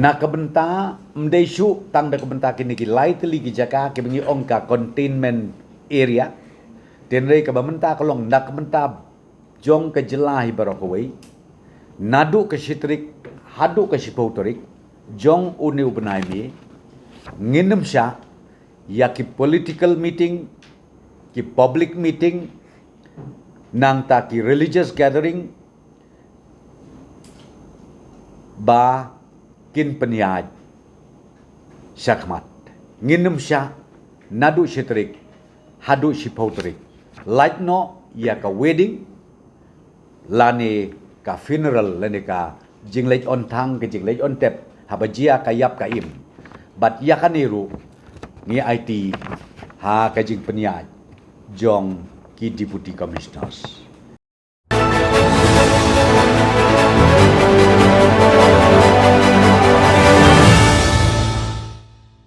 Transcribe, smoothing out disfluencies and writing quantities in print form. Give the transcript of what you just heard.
nak kebenta mdeshu tang da kebenta kini ki lightly ki jaka ki bengi ongka containment area tenrei ka bamenta kolong nak kebenta jong ke jelahi barokowei nadu ke sitrik hadu ke sipautorik jong uni ubenai mi nginem sya ya ki political meeting ki public meeting nang ta ki religious gathering ba kin penyaj syakmat nginem sya nadu sitrik hadu sipautorik like no ya ka wedding lani ka funeral lani ka jinglej on thang ke jinglej on tep habajia kayap ka im bat ya kaniru ni IT ha ka jing penyaj jong ki deputy commissioners